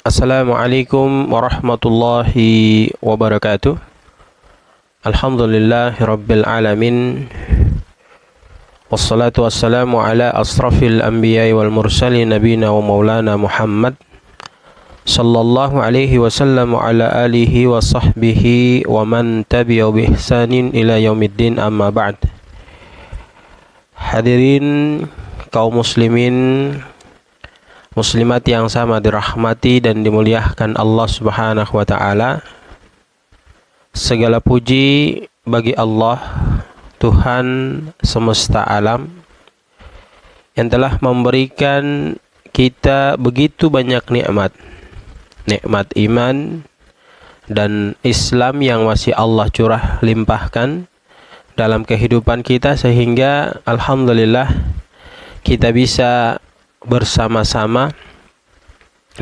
Assalamualaikum warahmatullahi wabarakatuh. Alhamdulillahi rabbil alamin. Wassalatu wassalamu ala asrafil anbiya'i wal mursalin nabina wa maulana Muhammad sallallahu alaihi wasallam wa ala alihi wa sahbihi wa man tabi'a bi ihsanin ila yaumiddin, amma ba'd. Hadirin kaum muslimin muslimat yang sama dirahmati dan dimuliakan Allah Subhanahu wa taala. Segala puji bagi Allah, Tuhan semesta alam, yang telah memberikan kita begitu banyak nikmat iman dan Islam yang masih Allah curah limpahkan dalam kehidupan kita, sehingga alhamdulillah kita bisa bersama-sama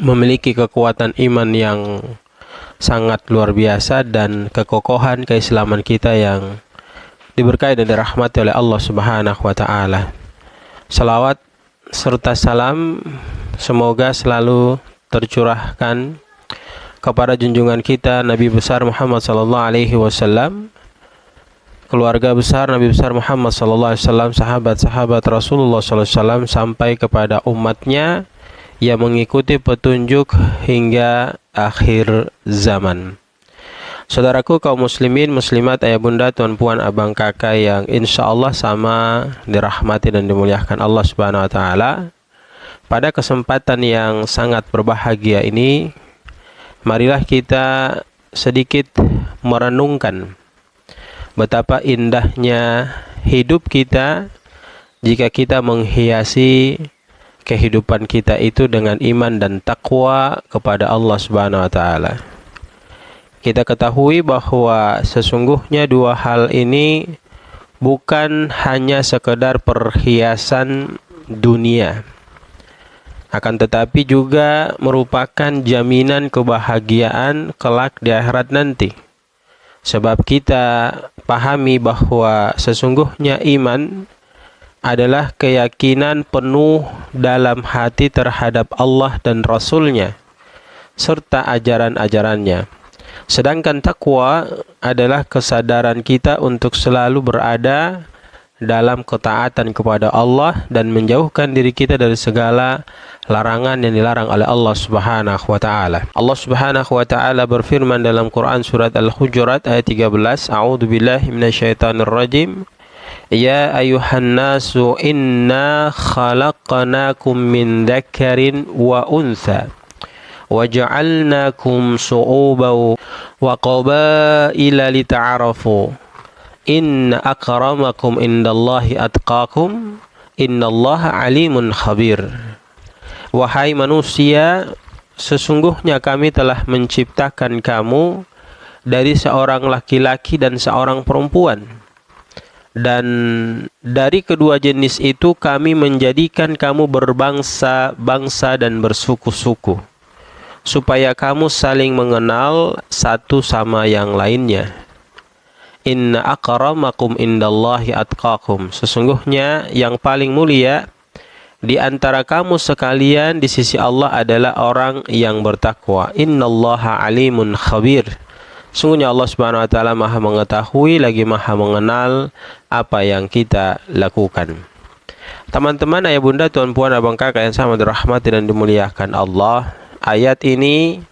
memiliki kekuatan iman yang sangat luar biasa dan kekokohan keislaman kita yang diberkahi dan dirahmati oleh Allah Subhanahu wa taala. Salawat serta salam semoga selalu tercurahkan kepada junjungan kita Nabi besar Muhammad sallallahu alaihi wasallam, keluarga besar Nabi besar Muhammad sallallahu alaihi wasallam, sahabat-sahabat Rasulullah sallallahu alaihi wasallam, sampai kepada umatnya yang mengikuti petunjuk hingga akhir zaman. Saudaraku kaum muslimin, muslimat, ayah bunda, tuan puan, abang kakak yang insya Allah sama dirahmati dan dimuliakan Allah Subhanahu wa taala. Pada kesempatan yang sangat berbahagia ini, marilah kita sedikit merenungkan betapa indahnya hidup kita jika kita menghiasi kehidupan kita itu dengan iman dan takwa kepada Allah Subhanahu wa taala. Kita ketahui bahwa sesungguhnya dua hal ini bukan hanya sekedar perhiasan dunia, akan tetapi juga merupakan jaminan kebahagiaan kelak di akhirat nanti. Sebab kita pahami bahwa sesungguhnya iman adalah keyakinan penuh dalam hati terhadap Allah dan Rasul-Nya serta ajaran-ajarannya. Sedangkan takwa adalah kesadaran kita untuk selalu berada dalam ketaatan kepada Allah dan menjauhkan diri kita dari segala larangan yang dilarang oleh Allah Subhanahu wa taala. Allah Subhanahu wa taala berfirman dalam Quran surat Al-Hujurat ayat 13, A'udzu billahi minasyaitonir rajim. Ya ayuhan nasu inna khalaqnakum min dzakarin wa untha wa ja'alnakum syu'uban wa qabaila lita'arafu inna akramakum indallahi atqakum innallaha alimun khabir. Wahai manusia, sesungguhnya kami telah menciptakan kamu dari seorang laki-laki dan seorang perempuan, dan dari kedua jenis itu kami menjadikan kamu berbangsa-bangsa dan bersuku-suku, supaya kamu saling mengenal satu sama yang lainnya. Inna akramakum indallahi atqakum. Sesungguhnya yang paling mulia di antara kamu sekalian di sisi Allah adalah orang yang bertakwa. Innallaha alimun khabir. Sungguhnya Allah Subhanahu wa taala Maha mengetahui lagi Maha mengenal apa yang kita lakukan. Teman-teman, ayah bunda, tuan puan, abang kakak yang sama dirahmati dan dimuliakan Allah, ayat ini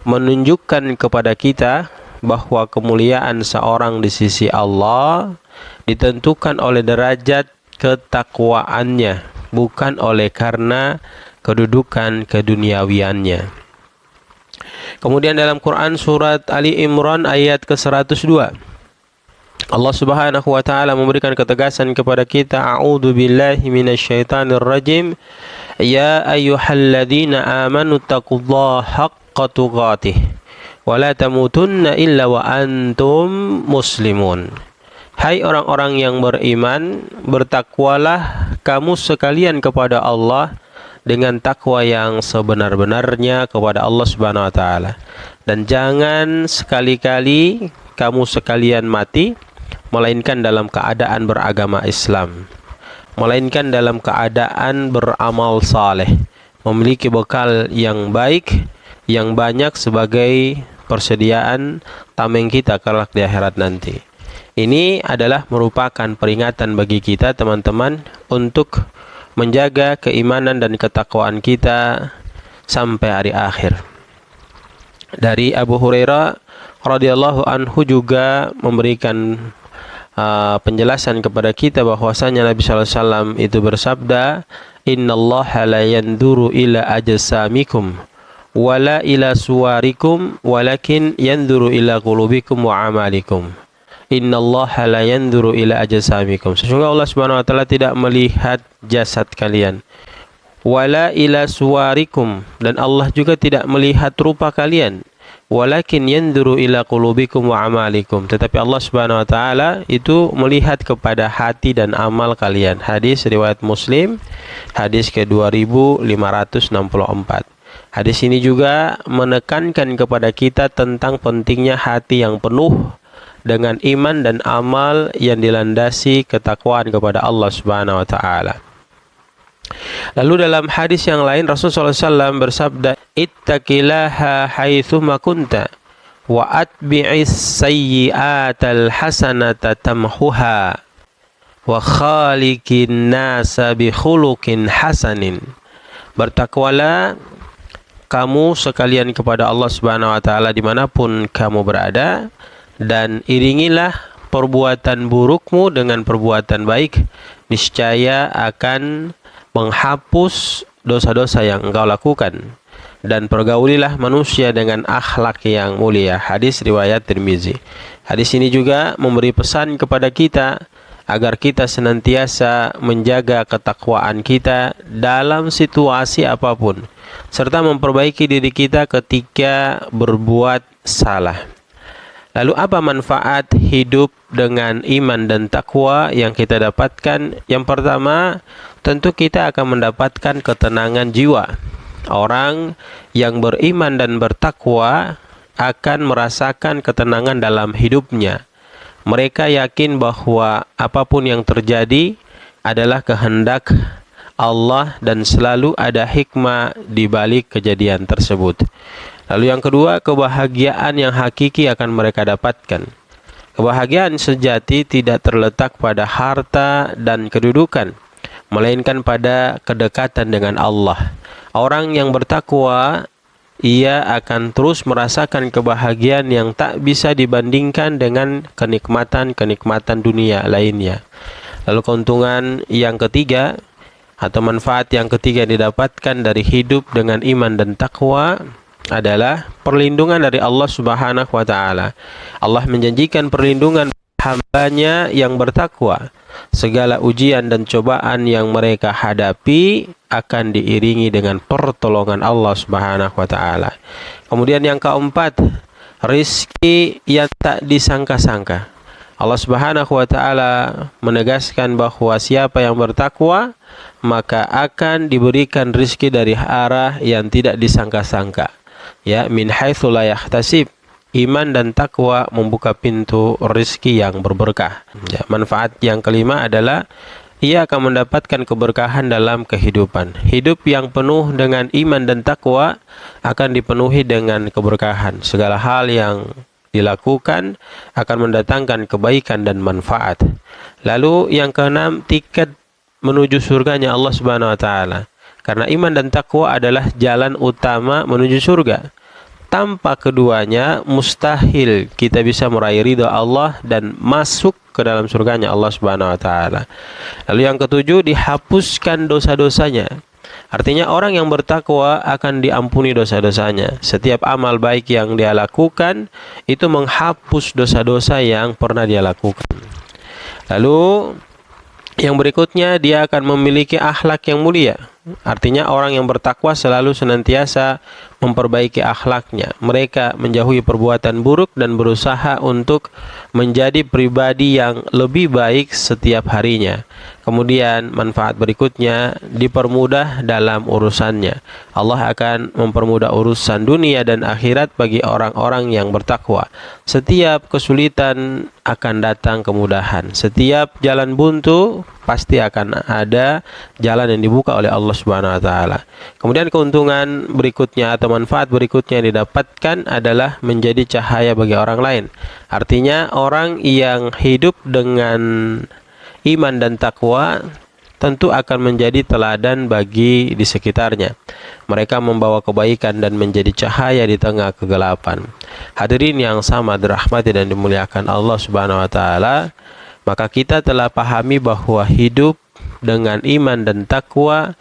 menunjukkan kepada kita bahwa kemuliaan seorang di sisi Allah ditentukan oleh derajat ketakwaannya, bukan oleh karena kedudukan keduniawiannya. Kemudian dalam Quran surat Ali Imran ayat ke-102, Allah Subhanahu wa taala memberikan ketegasan kepada kita, A'udzu billahi minasyaitonir rajim. Ya ayyuhalladzina amanu taqullaha haqqa tuqatih wa la tamutunna illa wa antum muslimun. Hai orang-orang yang beriman, bertakwalah kamu sekalian kepada Allah dengan takwa yang sebenar-benarnya kepada Allah Subhanahu wa taala, dan jangan sekali-kali kamu sekalian mati melainkan dalam keadaan beragama Islam, melainkan dalam keadaan beramal saleh, memiliki bekal yang baik yang banyak sebagai persediaan tameng kita kelak di akhirat nanti. Ini adalah merupakan peringatan bagi kita teman-teman untuk menjaga keimanan dan ketakwaan kita sampai hari akhir. Dari Abu Hurairah radhiyallahu anhu juga memberikan penjelasan kepada kita bahwasanya Nabi sallallahu alaihi wasallam itu bersabda, "Innallaha la yanzuru ila ajsamikum wala ila suwarikum walakin yanzuru ila qulubikum wa amalikum." Innallaha la yanzuru ila ajsamikum. Sesungguhnya Allah Subhanahu wa taala tidak melihat jasad kalian. Wala ila suwarikum, dan Allah juga tidak melihat rupa kalian. Walakin yanzuru ila qulubikum wa amalikum. Tetapi Allah Subhanahu wa taala itu melihat kepada hati dan amal kalian. Hadis riwayat Muslim, hadis ke-2564. Hadis ini juga menekankan kepada kita tentang pentingnya hati yang penuh dengan iman dan amal yang dilandasi ketakwaan kepada Allah Subhanahu wa taala. Lalu dalam hadis yang lain Rasulullah SAW bersabda, "Ittaqillaha haitsuma kunta wa atbi'is sayyi'atal hasanata tamhuha wa khaliqin nasa bi khuluqin hasanin." Bertakwalah kamu sekalian kepada Allah Subhanahu wa taala dimanapun kamu berada, dan iringilah perbuatan burukmu dengan perbuatan baik, niscaya akan menghapus dosa-dosa yang engkau lakukan, dan pergaulilah manusia dengan akhlak yang mulia. Hadis riwayat Tirmizi. Hadis ini juga memberi pesan kepada kita agar kita senantiasa menjaga ketakwaan kita dalam situasi apapun, serta memperbaiki diri kita ketika berbuat salah. Lalu apa manfaat hidup dengan iman dan takwa yang kita dapatkan? Yang pertama, tentu kita akan mendapatkan ketenangan jiwa. Orang yang beriman dan bertakwa akan merasakan ketenangan dalam hidupnya. Mereka yakin bahwa apapun yang terjadi adalah kehendak Allah dan selalu ada hikmah di balik kejadian tersebut. Lalu yang kedua, kebahagiaan yang hakiki akan mereka dapatkan. Kebahagiaan sejati tidak terletak pada harta dan kedudukan, melainkan pada kedekatan dengan Allah. Orang yang bertakwa, ia akan terus merasakan kebahagiaan yang tak bisa dibandingkan dengan kenikmatan-kenikmatan dunia lainnya. Lalu keuntungan yang ketiga atau manfaat yang ketiga yang didapatkan dari hidup dengan iman dan takwa adalah perlindungan dari Allah Subhanahu wa taala. Allah menjanjikan perlindungan hamba-Nya yang bertakwa. Segala ujian dan cobaan yang mereka hadapi akan diiringi dengan pertolongan Allah Subhanahu wa taala. Kemudian yang keempat, rizki yang tak disangka-sangka. Allah Subhanahu wa taala menegaskan bahwa siapa yang bertakwa maka akan diberikan rizki dari arah yang tidak disangka-sangka. Ya, min haitsu la yahtasib. Iman dan takwa membuka pintu rizki yang berberkah. Ya, manfaat yang kelima adalah ia akan mendapatkan keberkahan dalam kehidupan. Hidup yang penuh dengan iman dan takwa akan dipenuhi dengan keberkahan. Segala hal yang dilakukan akan mendatangkan kebaikan dan manfaat. Lalu yang keenam, tiket menuju surganya Allah Subhanahu wa taala. Karena iman dan takwa adalah jalan utama menuju surga. Tanpa keduanya mustahil kita bisa meraih ridha Allah dan masuk ke dalam surganya Allah Subhanahu wa taala. Lalu yang ketujuh, dihapuskan dosa-dosanya. Artinya orang yang bertakwa akan diampuni dosa-dosanya. Setiap amal baik yang dia lakukan itu menghapus dosa-dosa yang pernah dia lakukan. Lalu yang berikutnya, dia akan memiliki akhlak yang mulia. Artinya orang yang bertakwa selalu senantiasa memperbaiki akhlaknya. Mereka menjauhi perbuatan buruk dan berusaha untuk menjadi pribadi yang lebih baik setiap harinya. Kemudian manfaat berikutnya, dipermudah dalam urusannya. Allah akan mempermudah urusan dunia dan akhirat bagi orang-orang yang bertakwa. Setiap kesulitan akan datang kemudahan. Setiap jalan buntu pasti akan ada jalan yang dibuka oleh Allah Subhanahu wa taala. Kemudian keuntungan berikutnya atau manfaat berikutnya yang didapatkan adalah menjadi cahaya bagi orang lain. Artinya orang yang hidup dengan iman dan takwa tentu akan menjadi teladan bagi di sekitarnya. Mereka membawa kebaikan dan menjadi cahaya di tengah kegelapan. Hadirin yang sama dirahmati dan dimuliakan Allah Subhanahu wa taala, maka kita telah pahami bahwa hidup dengan iman dan takwa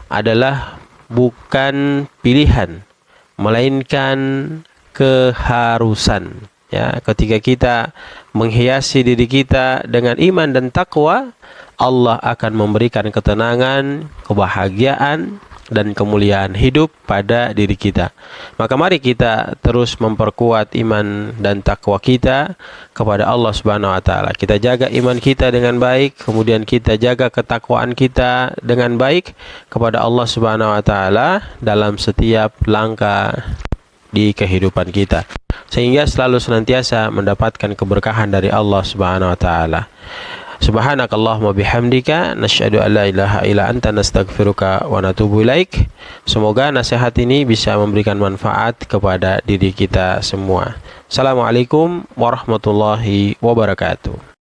adalah bukan pilihan, melainkan keharusan. Ya, ketika kita menghiasi diri kita dengan iman dan takwa, Allah akan memberikan ketenangan, kebahagiaan, dan kemuliaan hidup pada diri kita. Maka mari kita terus memperkuat iman dan takwa kita kepada Allah Subhanahu wa taala. Kita jaga iman kita dengan baik, kemudian kita jaga ketakwaan kita dengan baik kepada Allah Subhanahu wa taala dalam setiap langkah di kehidupan kita, sehingga selalu senantiasa mendapatkan keberkahan dari Allah Subhanahu wa taala. Subhanakallahumma bihamdika nasyhadu an la ilaha illa anta nastaghfiruka wa natubu ilaik. Semoga nasihat ini bisa memberikan manfaat kepada diri kita semua. Assalamualaikum warahmatullahi wabarakatuh.